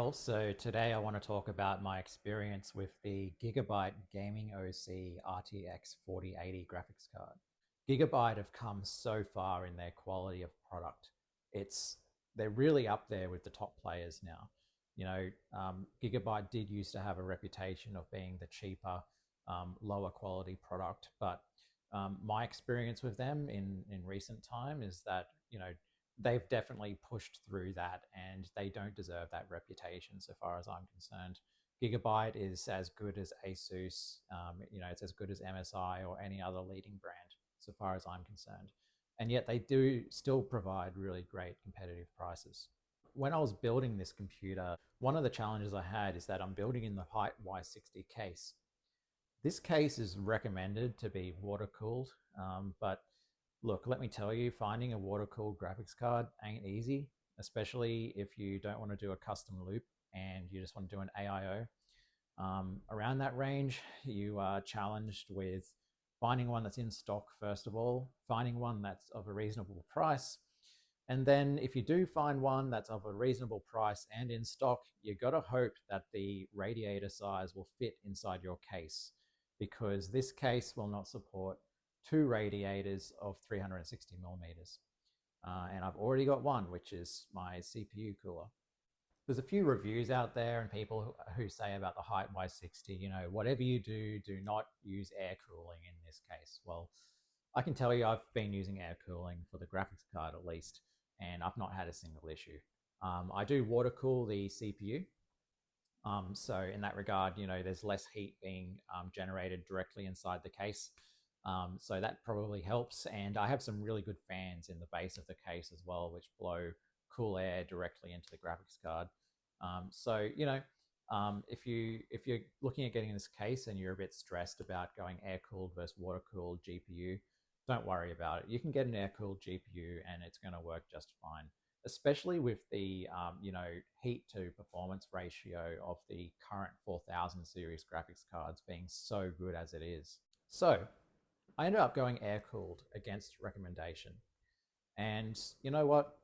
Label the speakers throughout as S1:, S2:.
S1: all. So today I want to talk about my experience with the Gigabyte Gaming OC RTX 4080 graphics card. Gigabyte have come so far in their quality of product. They're really up there with the top players now. Gigabyte did used to have a reputation of being the cheaper, lower quality product, but my experience with them in recent time is that they've definitely pushed through that and they don't deserve that reputation so far as I'm concerned. Gigabyte is as good as Asus, it's as good as MSI or any other leading brand so far as I'm concerned. And yet they do still provide really great competitive prices. When I was building this computer, one of the challenges I had is that I'm building in the Hyte Y60 case. This case is recommended to be water cooled, but look, let me tell you, finding a water-cooled graphics card ain't easy, especially if you don't want to do a custom loop and you just want to do an AIO. Around that range, you are challenged with finding one that's in stock, first of all, finding one that's of a reasonable price, and then if you do find one that's of a reasonable price and in stock, you got to hope that the radiator size will fit inside your case, because this case will not support two radiators of 360 millimeters. And I've already got one, which is my CPU cooler. There's a few reviews out there and people who say about the Hyte Y60, whatever you do, do not use air cooling in this case. Well, I can tell you I've been using air cooling for the graphics card at least, and I've not had a single issue. I do water cool the CPU. So in that regard, there's less heat being generated directly inside the case. So that probably helps. And I have some really good fans in the base of the case as well, which blow cool air directly into the graphics card. If you're looking at getting this case and you're a bit stressed about going air cooled versus water cooled GPU, don't worry about it. You can get an air cooled GPU and it's going to work just fine, especially with the heat to performance ratio of the current 4000 series graphics cards being so good as it is. So I ended up going air cooled against recommendation. And you know what?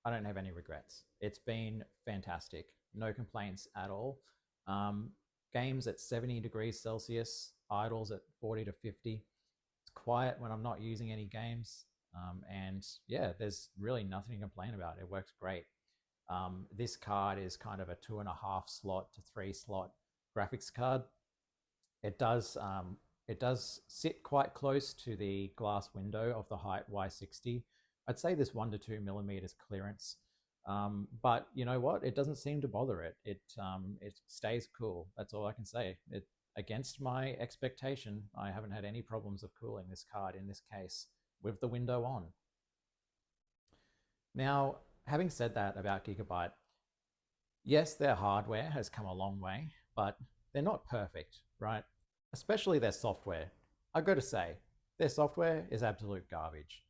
S1: I don't have any regrets. It's been fantastic. No complaints at all. Games at 70 degrees Celsius, idles at 40 to 50. It's quiet when I'm not using any games. And yeah, there's really nothing to complain about. It works great. This card is kind of a 2.5 slot to 3 slot graphics card. It does sit quite close to the glass window of the Hyte Y60. I'd say this 1 to 2 millimeters clearance, but you know what? It doesn't seem to bother it. It stays cool. That's all I can say. Against my expectation, I haven't had any problems of cooling this card in this case with the window on. Now, having said that about Gigabyte, yes, their hardware has come a long way, but they're not perfect, right? Especially their software. I've got to say, their software is absolute garbage.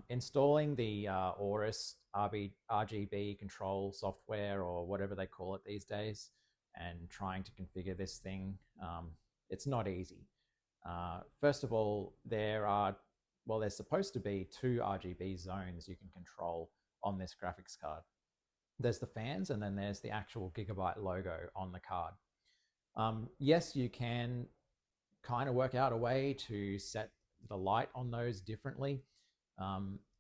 S1: Installing the Aorus RGB control software, or whatever they call it these days, and trying to configure this thing, it's not easy. First of all, there's supposed to be 2 RGB zones you can control on this graphics card. There's the fans, and then there's the actual Gigabyte logo on the card. Yes, you can kind of work out a way to set the light on those differently.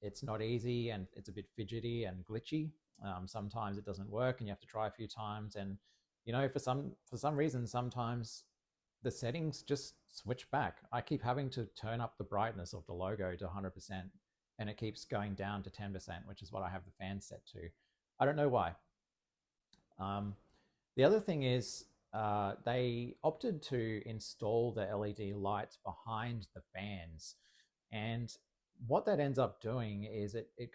S1: It's not easy and it's a bit fidgety and glitchy. Sometimes it doesn't work and you have to try a few times. And for some reason, sometimes the settings just switch back. I keep having to turn up the brightness of the logo to 100% and it keeps going down to 10%, which is what I have the fan set to. I don't know why. The other thing is, they opted to install the LED lights behind the fans, and what that ends up doing is it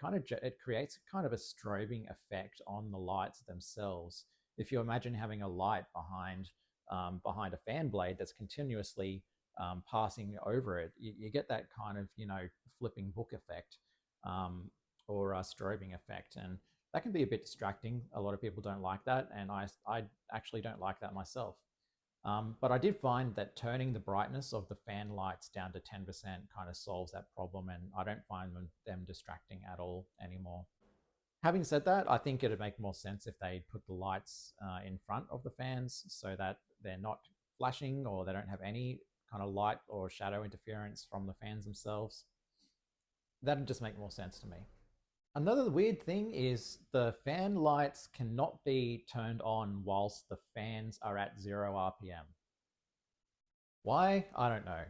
S1: creates kind of a strobing effect on the lights themselves. If you imagine having a light behind a fan blade that's continuously passing over it, you get that kind of flipping book effect, or a strobing effect, and that can be a bit distracting. A lot of people don't like that, and I actually don't like that myself. But I did find that turning the brightness of the fan lights down to 10% kind of solves that problem, and I don't find them distracting at all anymore. Having said that, I think it'd make more sense if they put the lights in front of the fans so that they're not flashing or they don't have any kind of light or shadow interference from the fans themselves. That'd just make more sense to me. Another weird thing is the fan lights cannot be turned on whilst the fans are at 0 RPM. Why? I don't know.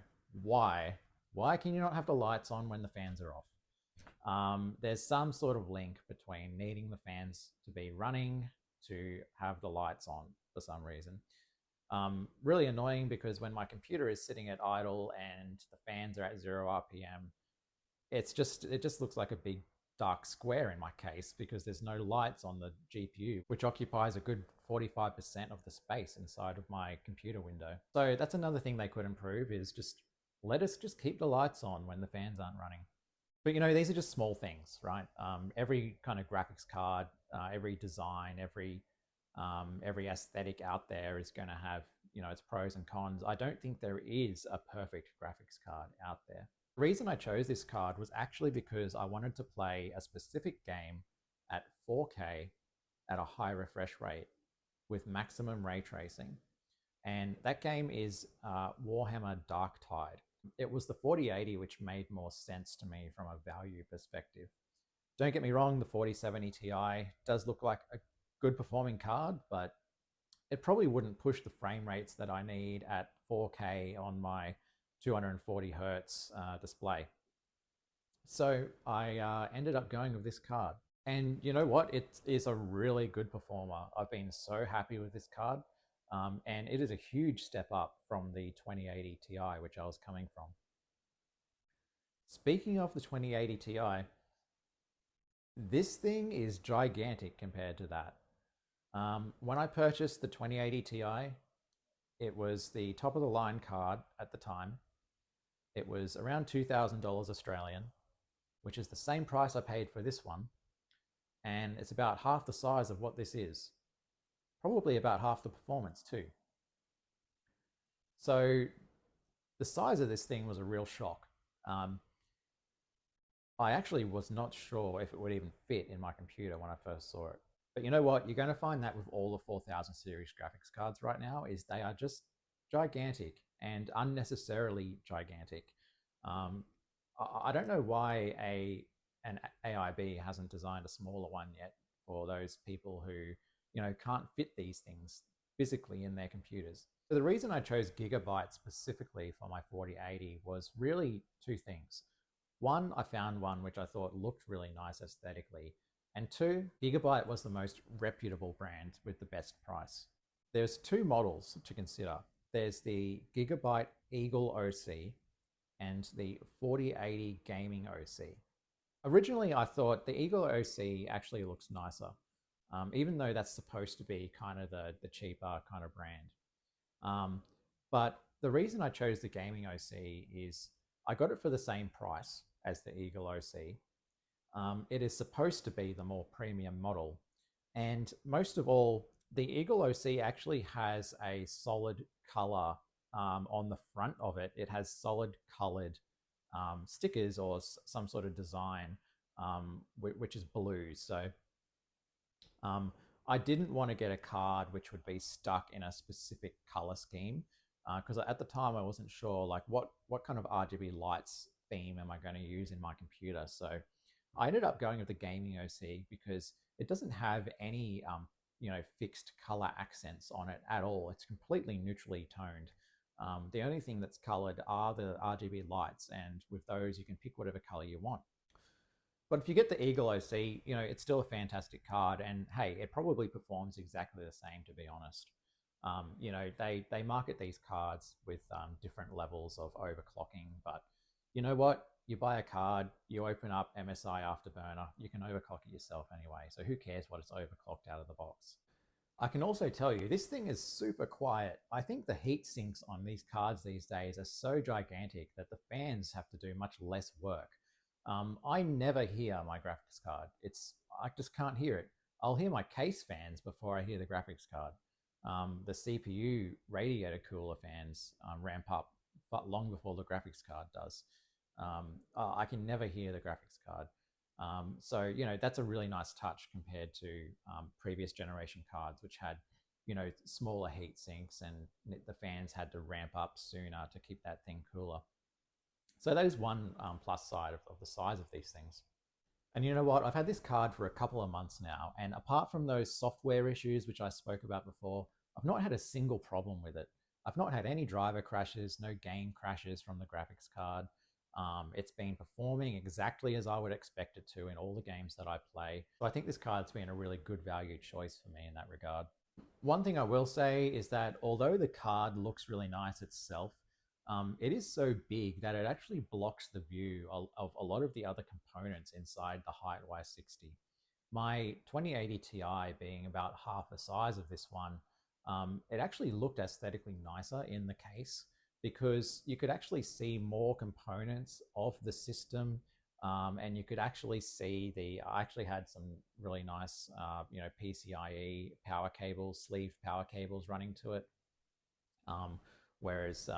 S1: Why? Why can you not have the lights on when the fans are off? There's some sort of link between needing the fans to be running to have the lights on for some reason. Really annoying because when my computer is sitting at idle and the fans are at 0 RPM, it just looks like a big dark square in my case because there's no lights on the GPU, which occupies a good 45% of the space inside of my computer window. So that's another thing they could improve, is just let us just keep the lights on when the fans aren't running. But you know, these are just small things, right? Every kind of graphics card, every design, every aesthetic out there is going to have, you know, its pros and cons. I don't think there is a perfect graphics card out there. The reason I chose this card was actually because I wanted to play a specific game at 4K at a high refresh rate with maximum ray tracing. And that game is Warhammer Darktide. It was the 4080 which made more sense to me from a value perspective. Don't get me wrong, the 4070 Ti does look like a good performing card, but it probably wouldn't push the frame rates that I need at 4K on my 240 hertz display. So I ended up going with this card. And you know what? It is a really good performer. I've been so happy with this card. And it is a huge step up from the 2080 Ti, which I was coming from. Speaking of the 2080 Ti, this thing is gigantic compared to that. When I purchased the 2080 Ti, it was the top of the line card at the time. It was around $2,000 Australian, which is the same price I paid for this one. And it's about half the size of what this is. Probably about half the performance too. So the size of this thing was a real shock. I actually was not sure if it would even fit in my computer when I first saw it. But you know what? You're going to find that with all the 4000 series graphics cards right now, is they are just gigantic and unnecessarily gigantic. I don't know why an AIB hasn't designed a smaller one yet for those people who, you know, can't fit these things physically in their computers. So the reason I chose Gigabyte specifically for my 4080 was really two things. One, I found one which I thought looked really nice aesthetically. And two, Gigabyte was the most reputable brand with the best price. There's two models to consider. There's the Gigabyte Eagle OC and the 4080 Gaming OC. Originally, I thought the Eagle OC actually looks nicer, even though that's supposed to be kind of the cheaper kind of brand. But the reason I chose the Gaming OC is I got it for the same price as the Eagle OC. It is supposed to be the more premium model. And most of all, the Eagle OC actually has a solid color on the front of it. It has solid colored stickers or some sort of design, which is blue. So I didn't want to get a card which would be stuck in a specific color scheme, because at the time I wasn't sure like what kind of RGB lights theme am I going to use in my computer. So I ended up going with the Gaming OC because it doesn't have any you know, fixed color accents on it at all. It's completely neutrally toned. The only thing that's colored are the RGB lights, and with those you can pick whatever color you want. But if you get the Eagle OC, you know, it's still a fantastic card, and hey, it probably performs exactly the same, to be honest. You know, they market these cards with different levels of overclocking, but you know what? You buy a card, you open up MSI Afterburner, you can overclock it yourself anyway, so who cares what it's overclocked out of the box? I can also tell you, this thing is super quiet. I think the heat sinks on these cards these days are so gigantic that the fans have to do much less work. I never hear my graphics card. I just can't hear it. I'll hear my case fans before I hear the graphics card. The CPU radiator cooler fans ramp up but long before the graphics card does. I can never hear the graphics card. So, that's a really nice touch compared to previous generation cards, which had, smaller heat sinks and the fans had to ramp up sooner to keep that thing cooler. So that is one plus side of the size of these things. And you know what? I've had this card for a couple of months now, and apart from those software issues, which I spoke about before, I've not had a single problem with it. I've not had any driver crashes, no game crashes from the graphics card. It's been performing exactly as I would expect it to in all the games that I play. So I think this card's been a really good value choice for me in that regard. One thing I will say is that although the card looks really nice itself, it is so big that it actually blocks the view of a lot of the other components inside the Hyte Y60. My 2080 Ti being about half the size of this one, it actually looked aesthetically nicer in the case because you could actually see more components of the system, and you could actually see I actually had some really nice, PCIe power cables, sleeve power cables running to it. Whereas,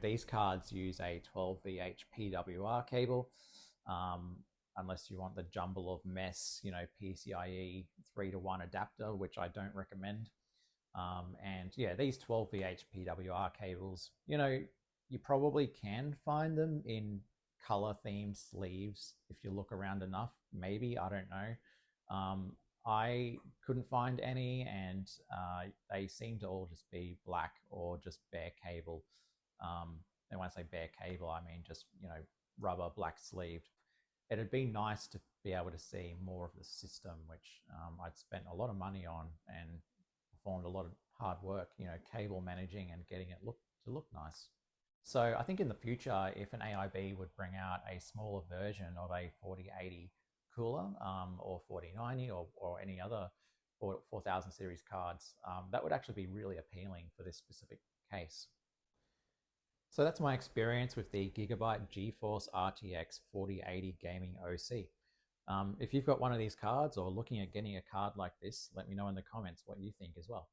S1: these cards use a 12VH PWR cable, unless you want the jumble of mess, PCIe 3-to-1 adapter, which I don't recommend. And yeah, these 12VH PWR cables, you probably can find them in color themed sleeves if you look around enough. Maybe, I don't know. I couldn't find any, and they seem to all just be black or just bare cable. And when I say bare cable, I mean just, rubber black sleeved. It'd be nice to be able to see more of the system, which I'd spent a lot of money on and performed a lot of hard work, cable managing and getting it to look nice. So I think in the future, if an AIB would bring out a smaller version of a 4080 cooler, or 4090 or any other 4000 series cards, that would actually be really appealing for this specific case. So that's my experience with the Gigabyte GeForce RTX 4080 Gaming OC. If you've got one of these cards or looking at getting a card like this, let me know in the comments what you think as well.